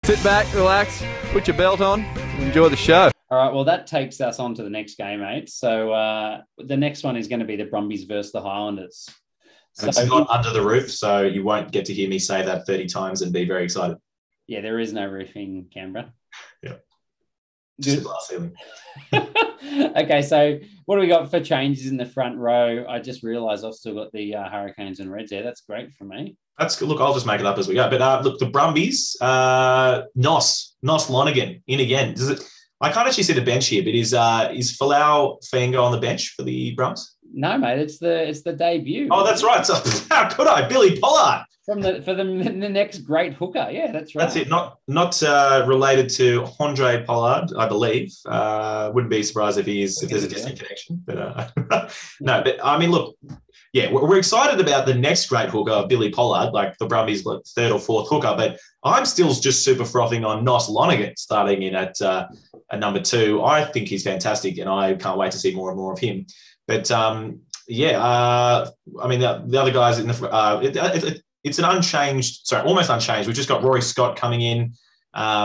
Sit back, relax, put your belt on, and enjoy the show. All right, well, that takes us on to the next game, mate. So the next one is going to be the Brumbies versus the Highlanders. And it's not under the roof, so you won't get to hear me say that 30 times and be very excited. Yeah, there is no roof in Canberra. Yeah. Just a glass ceiling. Okay, so what do we got for changes in the front row? I just realised I've still got the Hurricanes and Reds there. That's great for me. That's good. Look, I'll just make it up as we go. But look, the Brumbies, Nos Lonergan in again. I can't actually see the bench here, but is Falau Faingo on the bench for the Brums? No, mate, it's the debut. Oh, that's right. So how could I? Billy Pollard for the next great hooker. Yeah, that's right. That's it. Not related to Andre Pollard, I believe. Wouldn't be surprised if there's a distant connection. But no. But I mean, look, yeah, we're excited about the next great hooker, Billy Pollard, like the Brumbies' third or fourth hooker. But I'm still just super frothing on Nos Lonergan starting in at number 2. I think he's fantastic, and I can't wait to see more and more of him. But I mean, the other guys in the it's an almost unchanged. We've just got Rory Scott coming in,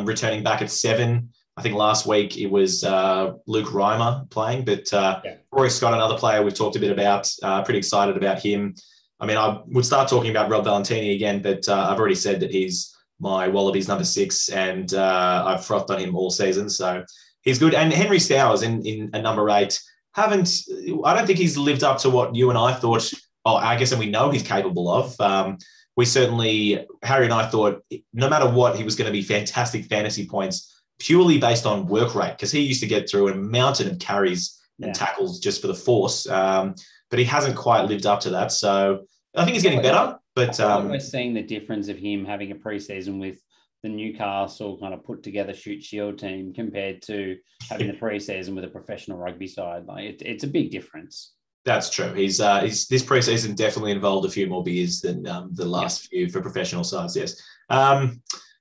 returning back at 7. I think last week it was Luke Reimer playing, but Rory Scott, another player we've talked a bit about, pretty excited about him. I mean, I would start talking about Rob Valentini again, but I've already said that he's my Wallabies number 6, and I've frothed on him all season, so he's good. And Henry Stowers in number 8, I don't think he's lived up to what you and I thought, and we know he's capable of. Harry and I thought no matter what, he was going to be fantastic fantasy points purely based on work rate, because he used to get through a mountain of carries and tackles just for the force. But he hasn't quite lived up to that. So I think he's getting better. But we're seeing the difference of him having a preseason with the Newcastle kind of put together shoot shield team compared to having the preseason with a professional rugby side. Like it's a big difference. That's true. He's this preseason definitely involved a few more beers than the last few for professional sides. Yes.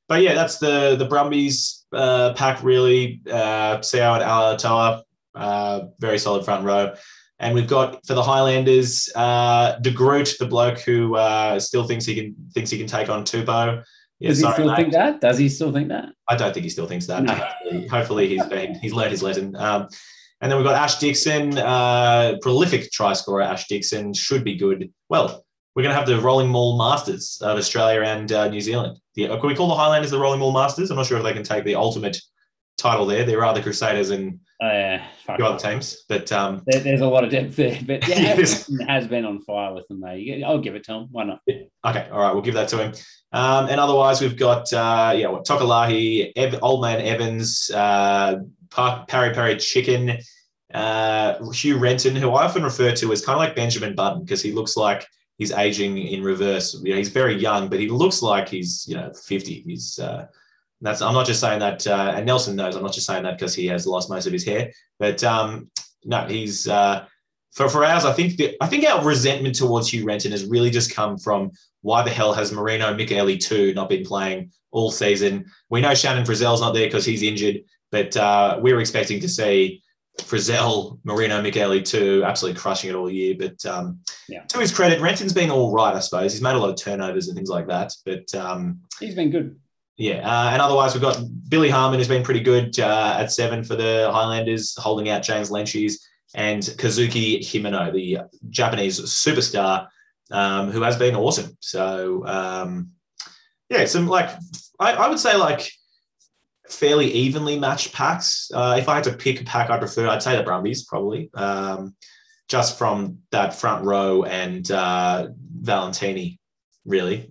But yeah, that's the Brumbies pack really. Seo and Alatoa, very solid front row. And we've got for the Highlanders, De Groot, the bloke who still thinks he can take on Tupou. Yeah, Does he still think that? Does he still think that? I don't think he still thinks that. No. Hopefully he's learned his lesson. And then we've got Ash Dixon, prolific try scorer. Ash Dixon should be good. Well, we're going to have the Rolling Mall Masters of Australia and New Zealand. Yeah, can we call the Highlanders the Rolling Mall Masters? I'm not sure if they can take the ultimate title there. There are the Crusaders and a few other teams, but there's a lot of depth there. But yeah, has been on fire with them, though. I'll give it to him. Why not? Okay, all right, we'll give that to him. And otherwise, we've got Tokalahi, Old Man Evans, Pari Chicken, Hugh Renton, who I often refer to as kind of like Benjamin Button, because he looks like he's aging in reverse. You know, he's very young, but he looks like he's 50. He's I'm not just saying that, and Nelson knows I'm not just saying that because he has lost most of his hair. But no, he's for ours. I think our resentment towards Hugh Renton has really just come from why the hell has Marino Michaeli 2 not been playing all season? We know Shannon Frizzell's not there because he's injured, but we were expecting to see Frizzell, Marino Michaeli 2 absolutely crushing it all year. But to his credit, Renton's been all right, I suppose. He's made a lot of turnovers and things like that. But he's been good. Yeah, and otherwise we've got Billy Harmon, who's been pretty good at 7 for the Highlanders, holding out James Lenschies, and Kazuki Himeno, the Japanese superstar, who has been awesome. So, some I would say fairly evenly matched packs. If I had to pick a pack I'd say the Brumbies probably, just from that front row and Valentini, really.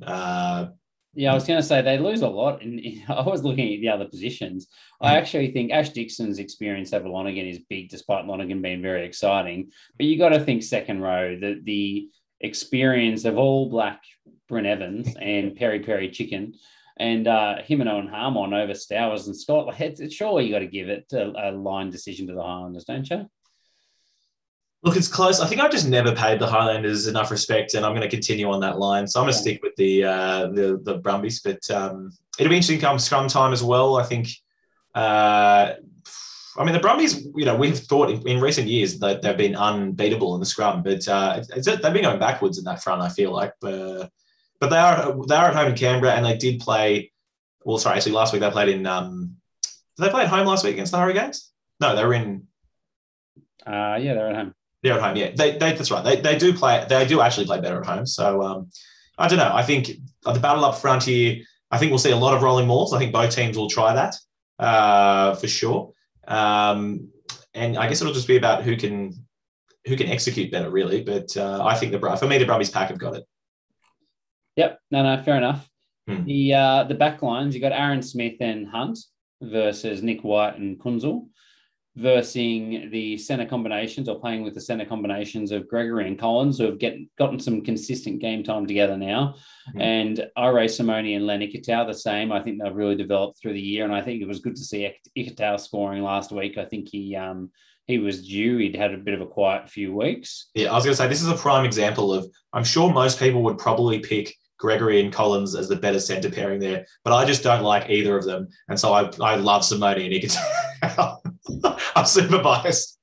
Yeah, I was going to say they lose a lot. I was looking at the other positions. I actually think Ash Dixon's experience over Lonergan is big, despite Lonergan being very exciting. But you got to think second row, the experience of all black Bryn Evans and Peri Chicken and Himeno and Harmon over Stowers and Scott. Surely you got to give it a line decision to the Highlanders, don't you? Look, it's close. I think I just never paid the Highlanders enough respect, and I'm going to continue on that line. So I'm going to stick with the Brumbies, but it'll be interesting come scrum time as well. I think, the Brumbies, we've thought in recent years that they've been unbeatable in the scrum, but they've been going backwards in that front, I feel like. But they are at home in Canberra, and they did play Well, sorry, actually, last week they played in. Did they play at home last week against the Hurricanes? No, they were in. Yeah, they're at home. They're at home. Yeah, that's right. They do play. They do actually play better at home. So I don't know. I think the battle up front here. I think we'll see a lot of rolling mauls. I think both teams will try that for sure. And I guess it'll just be about who can execute better, really. But I think for me, the Brumbies pack have got it. Yep. No, fair enough. Hmm. The back lines, you got Aaron Smith and Hunt versus Nick White and Kunzel, versus the centre combinations, or playing with the centre combinations of Gregory and Collins, who have gotten some consistent game time together now. Mm-hmm. And Ira Simone and Len Ikitau the same. I think they've really developed through the year, and I think it was good to see Ikitau scoring last week. I think he was due. He'd had a bit of a quiet few weeks. Yeah, I was going to say, this is a prime example of, I'm sure most people would probably pick Gregory and Collins as the better centre pairing there, but I just don't like either of them. And so I love Simone and Ikitau. I'm super biased.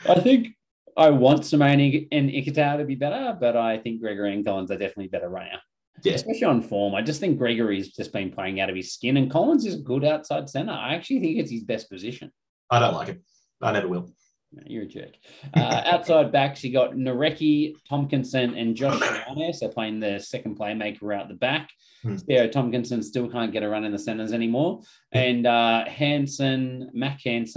I think I want Simone and Ikitau to be better, but I think Gregory and Collins are definitely better right now. Yeah. Especially on form. I just think Gregory's just been playing out of his skin, and Collins is a good outside centre. I actually think it's his best position. I don't like him. I never will. No, you're a jerk. Outside backs, you got Nareki, Tompkinson, and Josh Ioane. So playing the second playmaker out the back. Yeah, Tompkinson still can't get a run in the centres anymore. And Mac Hansen,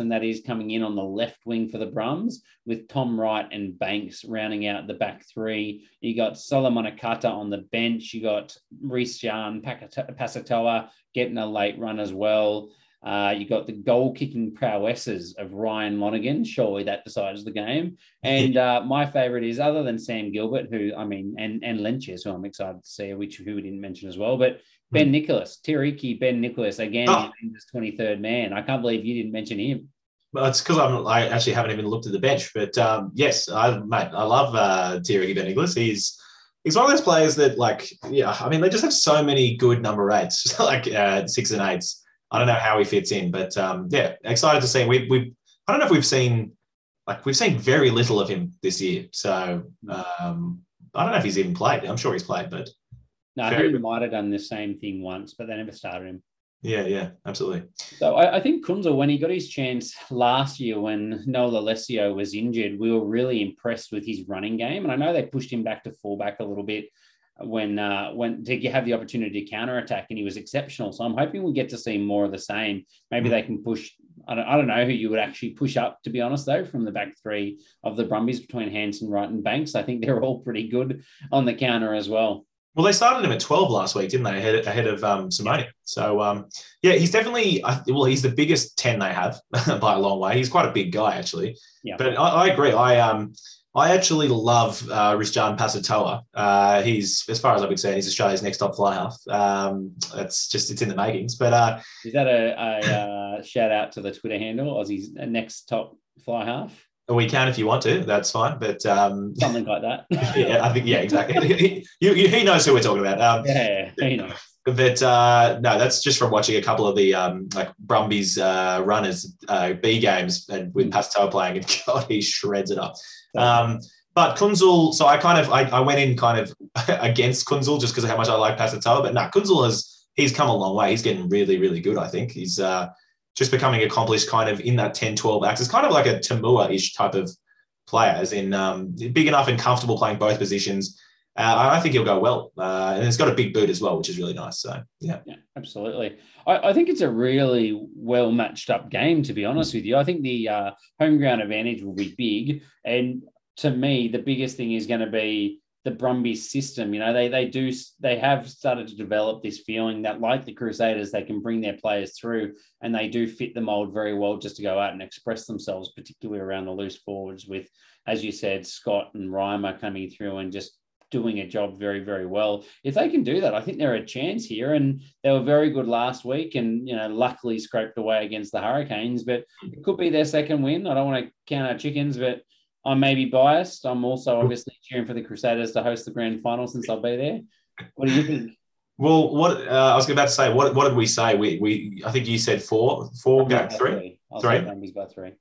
that is coming in on the left wing for the Brums, with Tom Wright and Banks rounding out the back three. You got Solomon Akata on the bench. You got Reece Jan, Pasatoa getting a late run as well. You got the goal-kicking prowesses of Ryan Lonergan. Surely that decides the game. And my favourite is, other than Sam Gilbert, and Lynches, who I'm excited to see, who we didn't mention as well, but Ben Nicholas, Tiriki Ben Nicholas, again, his 23rd man. I can't believe you didn't mention him. Well, it's because I actually haven't even looked at the bench. But yes, I love Tiriki Ben Nicholas. He's one of those players that, they just have so many good number 8s, like 6 and 8s. I don't know how he fits in, but excited to see. I don't know if we've seen very little of him this year. So I don't know if he's even played. I'm sure he's played, but no, I think he might have done the same thing once, but they never started him. Yeah, absolutely. So I think Kunzel, when he got his chance last year when Noel Alessio was injured, we were really impressed with his running game, and I know they pushed him back to fullback a little bit when to have the opportunity to counterattack, and he was exceptional. So I'm hoping we get to see more of the same. Maybe they can push. I don't know who you would actually push up, to be honest, though, from the back three of the Brumbies between Hansen, Wright, and Banks. I think they're all pretty good on the counter as well. Well, they started him at 12 last week, didn't they? Ahead of Simone. So he's definitely. He's the biggest 10 they have by a long way. He's quite a big guy, actually. Yeah. But I agree. I actually love Risjan Pasatoa. He's, as far as I've been saying, he's Australia's next top fly half. It's in the makings. But is that a shout out to the Twitter handle, Aussie's next top fly half? We can if you want to. That's fine. But something like that. I think exactly. He knows who we're talking about. He knows. But no, that's just from watching a couple of the Brumbies runners B games, and with Pasatoa playing, and God, he shreds it up. But Kunzel, so I went in kind of against Kunzel just because of how much I like Pasatoa. But no, Kunzel he's come a long way. He's getting really, really good, I think. He's just becoming accomplished kind of in that 10-12 axis, kind of like a Tamua-ish type of player, as in big enough and comfortable playing both positions. I think he'll go well. And he's got a big boot as well, which is really nice. So, yeah, absolutely. I think it's a really well matched up game, to be honest with you. I think the home ground advantage will be big. And to me, the biggest thing is going to be the Brumbies system. You know, they have started to develop this feeling that, like the Crusaders, they can bring their players through, and they do fit the mold very well just to go out and express themselves, particularly around the loose forwards with, as you said, Scott and Reimer coming through and just doing a job very, very well. If they can do that, I think they're a chance here. And they were very good last week and, luckily scraped away against the Hurricanes, but it could be their second win. I don't want to count our chickens, but I may be biased. I'm also obviously cheering for the Crusaders to host the grand final since I'll be there. What do you think? Well, what I was about to say, what did we say? We I think you said four game, three. I'll say Brumbies by 3.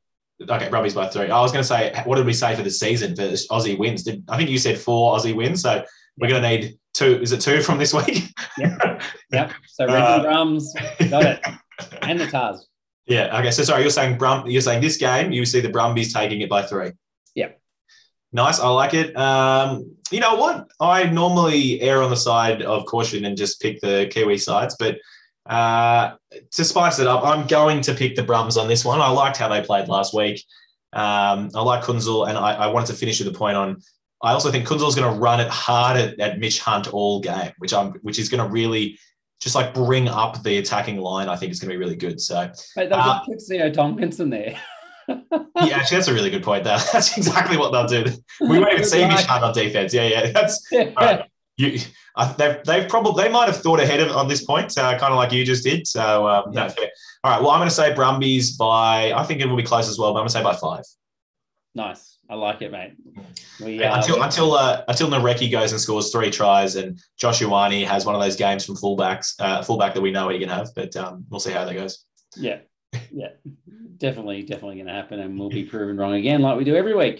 Okay, Brumbies by 3. I was going to say, what did we say for the season for Aussie wins? I think you said 4 Aussie wins. So We're going to need 2. Is it 2 from this week? Yep. So Reds and Drums, got it. And the Tars. Yeah. Okay. So sorry, you're saying this game, you see the Brumbies taking it by 3. Yep. Nice. I like it. You know what? I normally err on the side of caution and just pick the Kiwi sides, but to spice it up, I'm going to pick the Brums on this one. I liked how they played last week. I like Kunzel, and I wanted to finish with a point on. I also think Kunzel is going to run it hard at Mitch Hunt all game, which is going to really just like bring up the attacking line. I think it's going to be really good. So, they'll just put Theo Tomkinson there. Yeah, actually, that's a really good point. There, that's exactly what they'll do. We won't even see Mitch Hunt on defense. Yeah, that's. They might have thought ahead on this point, kind of like you just did. So no, fair. All right. Well, I'm going to say Brumbies by. I think it will be close as well, but I'm going to say by 5. Nice. I like it, mate. Until Nareki goes and scores 3 tries, and Josh Ioane has one of those games from fullback that we know he can have. But we'll see how that goes. Yeah, definitely going to happen, and we'll be proven wrong again, like we do every week.